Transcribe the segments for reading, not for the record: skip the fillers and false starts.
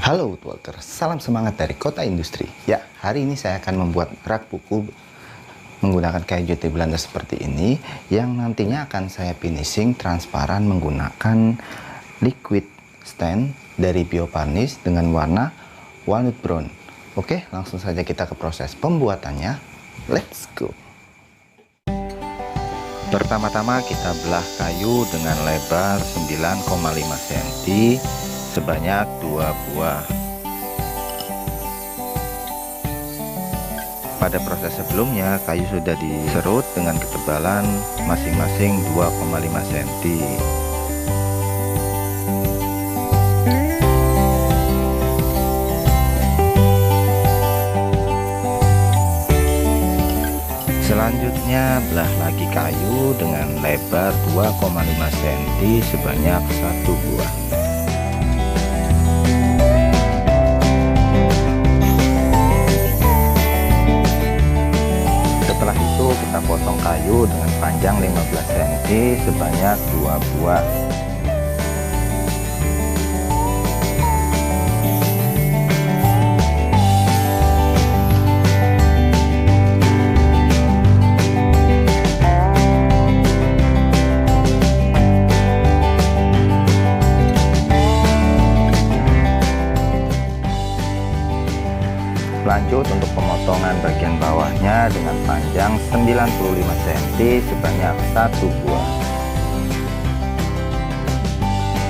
Halo Woodworker, salam semangat dari Kota Industri. Ya, hari ini saya akan membuat rak buku menggunakan kayu jati Belanda seperti ini, yang nantinya akan saya finishing transparan menggunakan liquid stain dari Bio Varnish dengan warna walnut brown. Oke, langsung saja kita ke proses pembuatannya. Let's go. Pertama-tama kita belah kayu dengan lebar 9,5 cm sebanyak 2 buah. Pada proses sebelumnya kayu sudah diserut dengan ketebalan masing-masing 2,5 cm. Selanjutnya belah lagi kayu dengan lebar 2,5 cm sebanyak 1 buah. Setelah itu kita potong kayu dengan panjang 15 cm sebanyak 2 buah. Lanjut untuk pemotongan bagian bawahnya dengan panjang 95 cm sebanyak 1 buah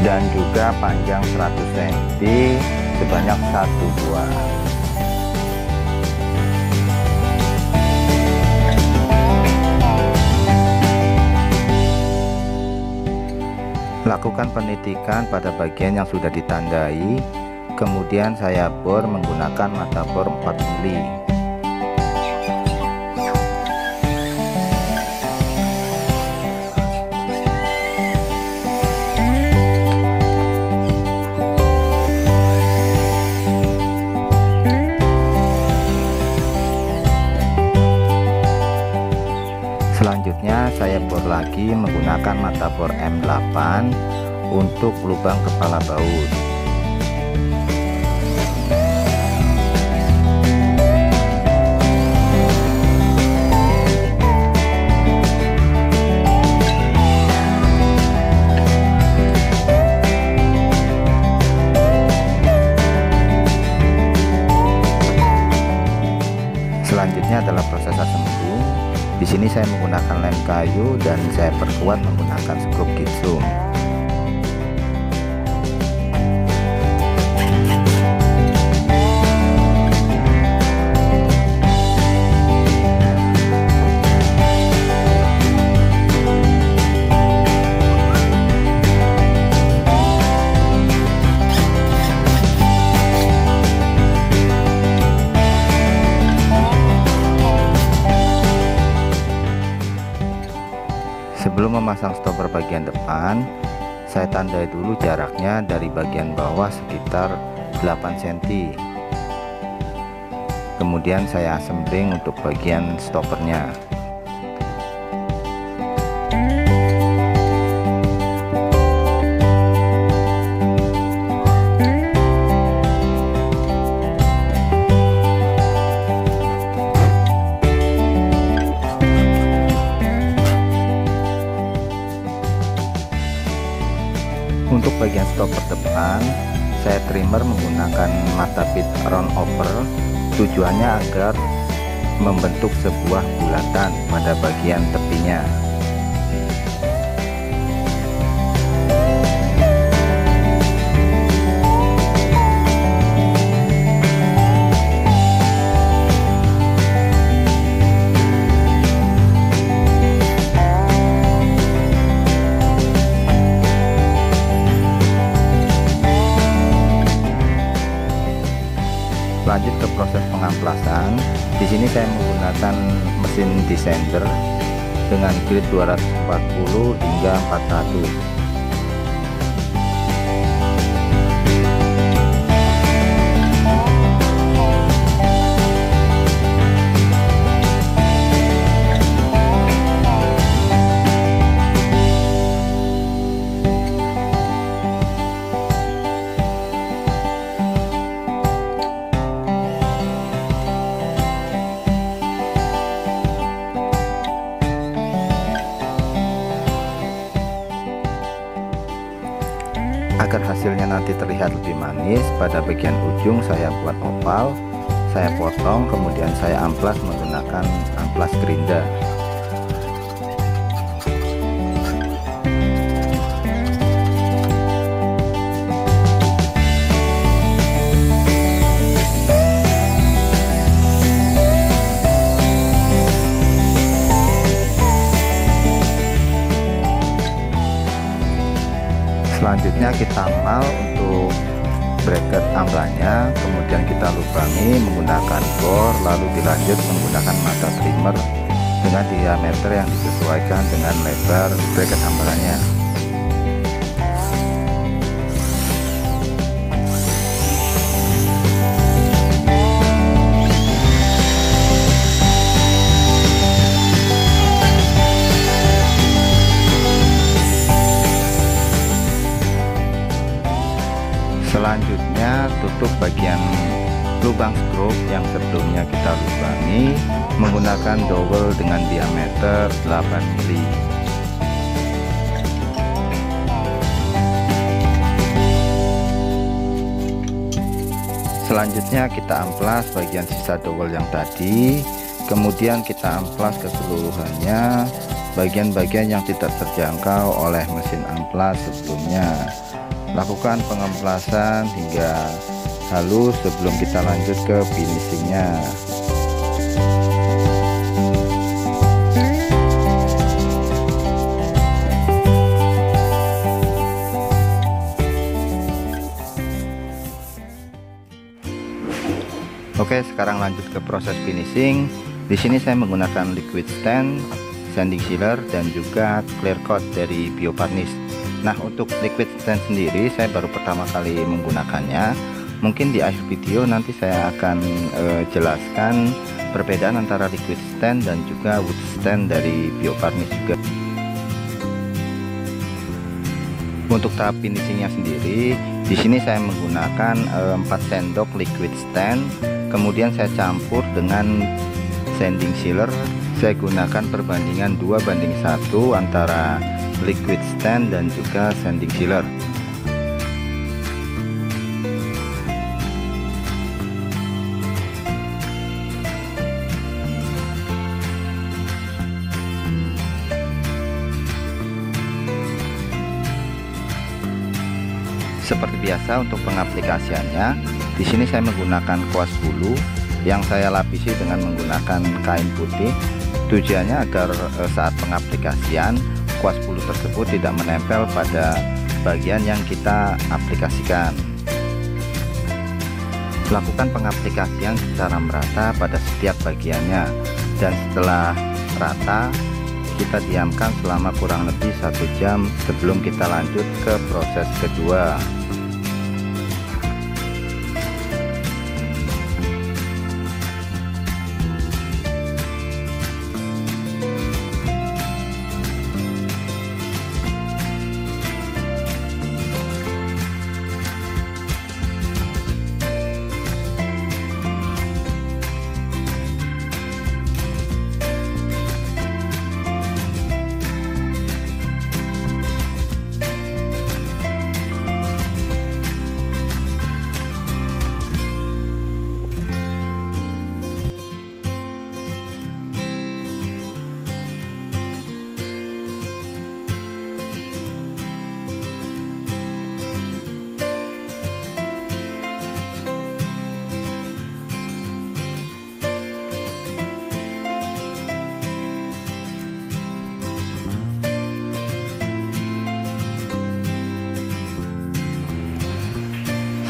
dan juga panjang 100 cm sebanyak 1 buah. Lakukan penitikan pada bagian yang sudah ditandai. Kemudian saya bor menggunakan mata bor 4 mili. Selanjutnya saya bor lagi menggunakan mata bor M8 untuk lubang kepala baut. Selanjutnya adalah proses assembling. Di sini saya menggunakan lem kayu dan saya perkuat menggunakan skrup gipsum. Sebelum memasang stopper bagian depan, saya tandai dulu jaraknya dari bagian bawah sekitar 8 cm. Kemudian saya assembling untuk bagian stoppernya. Untuk bagian stopper depan, saya trimmer menggunakan mata bit round over. Tujuannya agar membentuk sebuah bulatan pada bagian tepinya. saya menggunakan mesin descender dengan grid 240 hingga 41. Agar hasilnya nanti terlihat lebih manis, pada bagian ujung saya buat oval, saya potong, kemudian saya amplas menggunakan amplas gerinda. Selanjutnya kita mal untuk bracket amblanya, kemudian kita lubangi menggunakan bor, lalu dilanjut menggunakan mata trimmer dengan diameter yang disesuaikan dengan lebar bracket amblanya. Selanjutnya tutup bagian lubang skrup yang sebelumnya kita lubangi menggunakan dowel dengan diameter 8 mili. Selanjutnya kita amplas bagian sisa dowel yang tadi, kemudian kita amplas keseluruhannya bagian-bagian yang tidak terjangkau oleh mesin amplas sebelumnya. Lakukan pengemplasan hingga halus sebelum kita lanjut ke finishingnya. Oke, sekarang lanjut ke proses finishing. Di sini saya menggunakan liquid stain, sanding sealer, dan juga clear coat dari Bio Varnish. Nah, untuk liquid stain sendiri saya baru pertama kali menggunakannya. Mungkin di akhir video nanti saya akan jelaskan perbedaan antara liquid stain dan juga wood stain dari Bio Varnish juga. Untuk tahap finishingnya sendiri, di sini saya menggunakan 4 sendok liquid stain, kemudian saya campur dengan sanding sealer. Saya gunakan perbandingan 2:1 antara liquid stain dan juga sanding sealer. Seperti biasa untuk pengaplikasiannya, di sini saya menggunakan kuas bulu yang saya lapisi dengan menggunakan kain putih. Tujuannya agar saat pengaplikasian kuas bulu tersebut tidak menempel pada bagian yang kita aplikasikan. Lakukan pengaplikasian secara merata pada setiap bagiannya, dan setelah rata kita diamkan selama kurang lebih 1 jam sebelum kita lanjut ke proses kedua.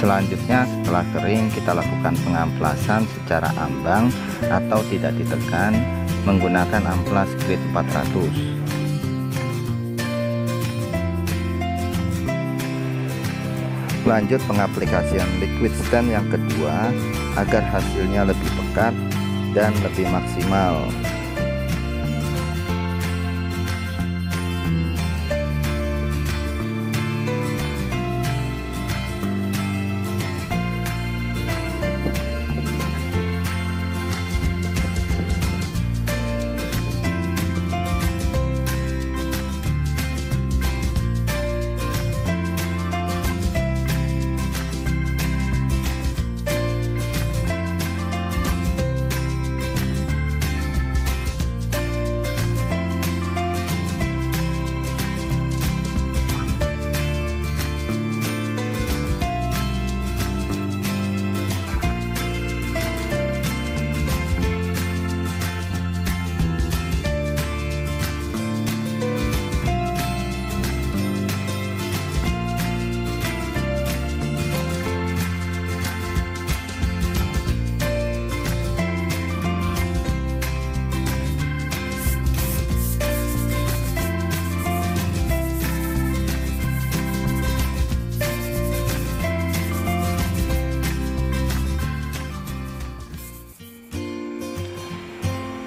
Selanjutnya setelah kering kita lakukan pengamplasan secara ambang atau tidak ditekan menggunakan amplas grit 400. Lanjut pengaplikasian liquid stain yang kedua agar hasilnya lebih pekat dan lebih maksimal.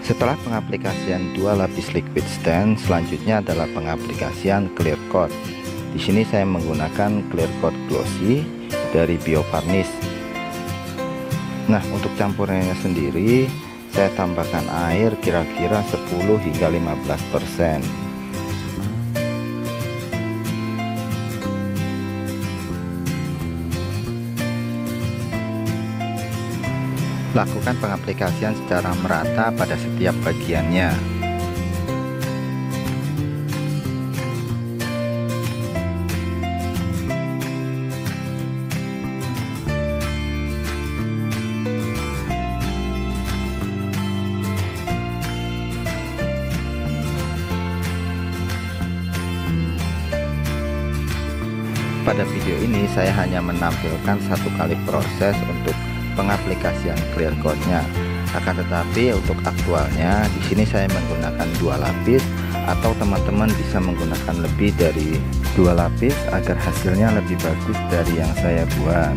Setelah pengaplikasian dua lapis liquid stain, selanjutnya adalah pengaplikasian clear coat. Di sini saya menggunakan clear coat glossy dari Bio Varnish. Nah, untuk campurannya sendiri saya tambahkan air kira-kira 10 hingga 15%. Lakukan pengaplikasian secara merata pada setiap bagiannya. Pada video ini saya hanya menampilkan satu kali proses untuk pengaplikasian clear coatnya. Akan tetapi untuk aktualnya di sini saya menggunakan dua lapis, atau teman-teman bisa menggunakan lebih dari dua lapis agar hasilnya lebih bagus dari yang saya buat.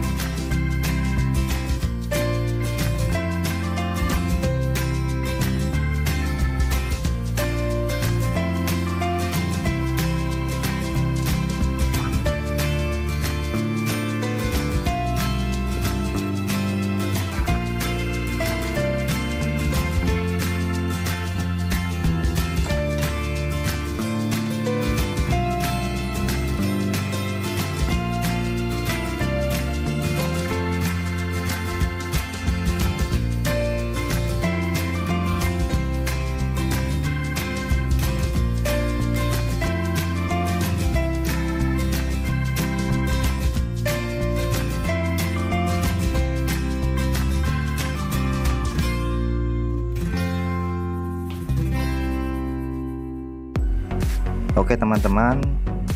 Oke teman-teman,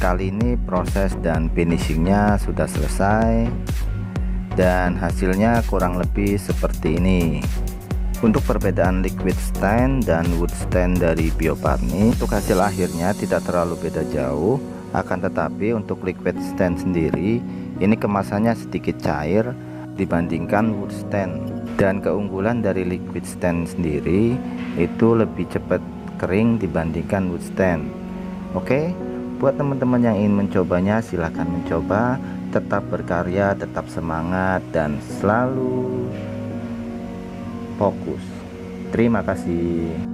kali ini proses dan finishingnya sudah selesai dan hasilnya kurang lebih seperti ini. Untuk perbedaan liquid stain dan wood stain dari Bio Varnish, untuk hasil akhirnya tidak terlalu beda jauh. Akan tetapi untuk liquid stain sendiri ini kemasannya sedikit cair dibandingkan wood stain, dan keunggulan dari liquid stain sendiri itu lebih cepat kering dibandingkan wood stain. Oke, buat teman-teman yang ingin mencobanya silahkan mencoba. Tetap berkarya, tetap semangat, dan selalu fokus. Terima kasih.